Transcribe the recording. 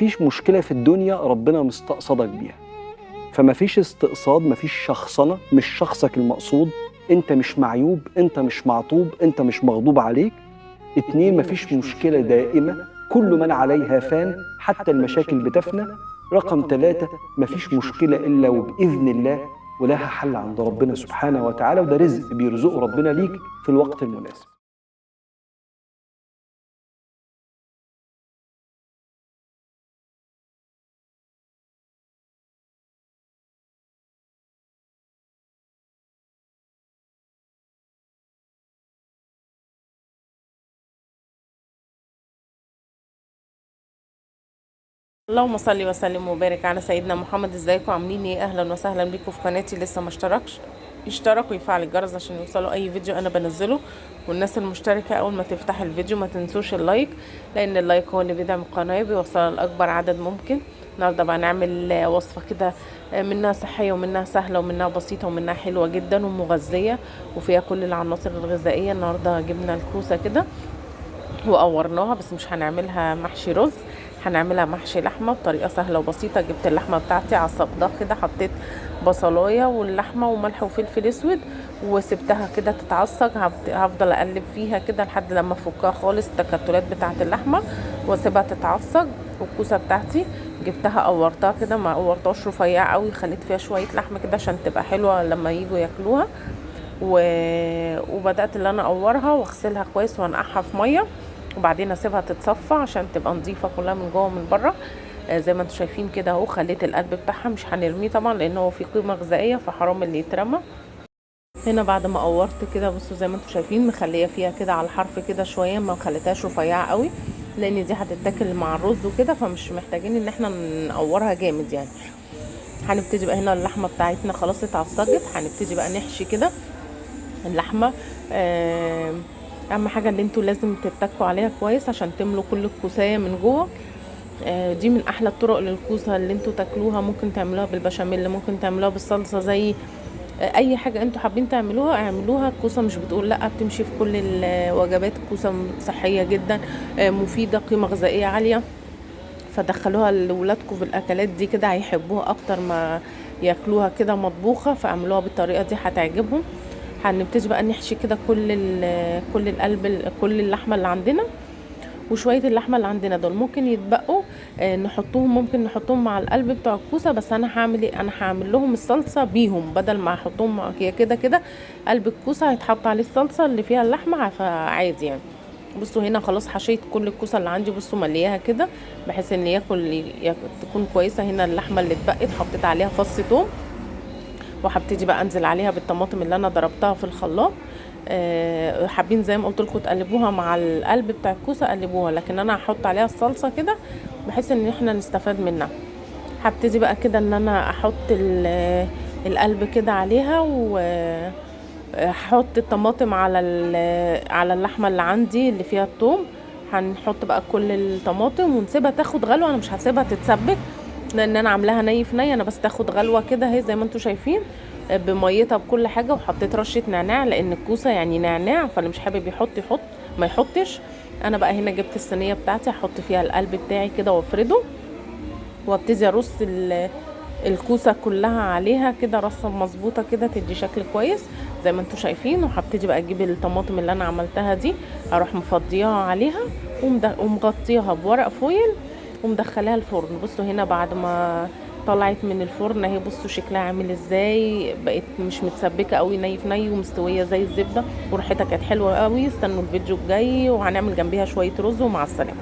مفيش مشكلة في الدنيا ربنا مستقصدك بيها، فمفيش استقصاد، مفيش شخصنة، مش شخصك المقصود، انت مش معيوب، انت مش معطوب، انت مش مغضوب عليك. 2، مفيش مشكلة دائمة، كل من عليها فان، حتى المشاكل بتفنى. رقم 3، مفيش مشكلة إلا وبإذن الله ولها حل عند ربنا سبحانه وتعالى، وده رزق بيرزقه ربنا ليك في الوقت المناسب. اللهم صل وسلم وبارك على سيدنا محمد. ازيكم عاملين ايه؟ اهلا وسهلا بيكم في قناتي. لسه ما اشتركش يشترك ويفعل الجرس عشان يوصلوا اي فيديو انا بنزله. والناس المشتركه اول ما تفتح الفيديو ما تنسوش اللايك، لان اللايك هو اللي بيدعم القناه بيوصلها لاكبر عدد ممكن. النهارده بقى نعمل وصفه كده منها صحيه ومنها سهله ومنها بسيطه ومنها حلوه جدا ومغذيه وفيها كل العناصر الغذائيه. النهارده جبنا الكوسه كده وقورناها، بس مش هنعملها محشي رز، هنعملها محشي لحمه بطريقه سهله وبسيطه. جبت اللحمه بتاعتي عصقتها كده، حطيت بصلايه واللحمه وملح وفلفل اسود وسبتها كده تتعصق. هفضل اقلب فيها كده لحد لما افكها خالص التكتلات بتاعه اللحمه واسيبها تتعصق. والكوسه بتاعتي جبتها قورتها كده، ما قورتهاش رفيع قوي، خليت فيها شويه لحمه كده عشان تبقى حلوه لما يجوا ياكلوها. وبدات ان انا اقورها واغسلها كويس وانقعها في ميه، وبعدين اسيبها تتصفى عشان تبقى نظيفه كلها من جوه ومن بره. زي ما انتم شايفين كده اهو. خليت القلب بتاعها مش هنرميه طبعا لانه هو فيه قيمه غذائيه فحرام اللي يترمى. هنا بعد ما قورت كده بصوا زي ما انتم شايفين مخليه فيها كده على الحرف كده شويه، ما خليتهاش رفيعه قوي لان دي هتتاكل مع الرز وكده، فمش محتاجين ان احنا نقورها جامد يعني. هنبتدي بقى هنا اللحمه بتاعتنا خلاص اتعصجت، هنبتدي بقى نحشي كده اللحمه. اهم حاجه اللي انتوا لازم تتكوا عليها كويس عشان تملوا كل الكوسايه من جوه. دي من احلى الطرق للكوسه اللي انتوا تاكلوها. ممكن تعملوها بالبشاميل، ممكن تعملوها بالصلصه، زي اي حاجه انتوا حابين تعملوها اعملوها. الكوسه مش بتقول لا، بتمشي في كل الوجبات. الكوسه صحيه جدا، مفيده، قيمه غذائيه عاليه، فدخلوها لولادكم في الاكلات دي كده هيحبوها اكتر ما ياكلوها كده مطبوخه. فاعملوها بالطريقه دي هتعجبهم. هنبتدي بقى نحشي كده كل القلب، كل اللحمه اللي عندنا وشويه اللحمه اللي عندنا دول ممكن يتبقوا نحطوهم، ممكن نحطهم مع القلب بتاع الكوسه. بس انا هعمل ايه؟ انا هعمل لهم الصلصه بيهم بدل ما احطهم. هي كده كده قلب الكوسه هيتحط عليه الصلصه اللي فيها اللحمه فعادي يعني. بصوا هنا خلاص حشيت كل الكوسه اللي عندي، بصوا ملياها كده بحيث ان تكون كويسه. هنا اللحمه اللي اتبقت حطيت عليها فص ثوم، وهبتدي بقى انزل عليها بالطماطم اللي انا ضربتها في الخلاط. حابين زي ما قلت لكم تقلبوها مع القلب بتاع الكوسه قلبوها، لكن انا هحط عليها الصلصه كده بحيث ان احنا نستفاد منها. هبتدي بقى كده ان انا احط القلب كده عليها، وهحط الطماطم على اللحمه اللي عندي اللي فيها الثوم. هنحط بقى كل الطماطم ونسيبها تاخد غلوه. انا مش هسيبها تتسبك لان انا عاملاها ني في ني، انا بس تاخد غلوه كده اهي زي ما انتم شايفين بميتها بكل حاجه. وحطيت رشه نعناع لان الكوسه يعني نعناع، فاللي مش حابب يحط ما يحطش. انا بقى هنا جبت الصينيه بتاعتي هحط فيها القلب بتاعي كده وافرده، وابتدي ارص الكوسه كلها عليها كده رصه مظبوطه كده تدي شكل كويس زي ما انتم شايفين. وهبتدي بقى اجيب الطماطم اللي انا عملتها دي اروح مفضياها عليها ومغطيها بورق فويل ومدخلاها الفرن. بصوا هنا بعد ما طلعت من الفرن اهي، بصوا شكلها عامل ازاي، بقت مش متسبكه قوي، ني في ني ومستويه زي الزبده وريحتها كانت حلوه قوي. استنوا الفيديو الجاي وهنعمل جنبيها شويه رز، ومع السلامه.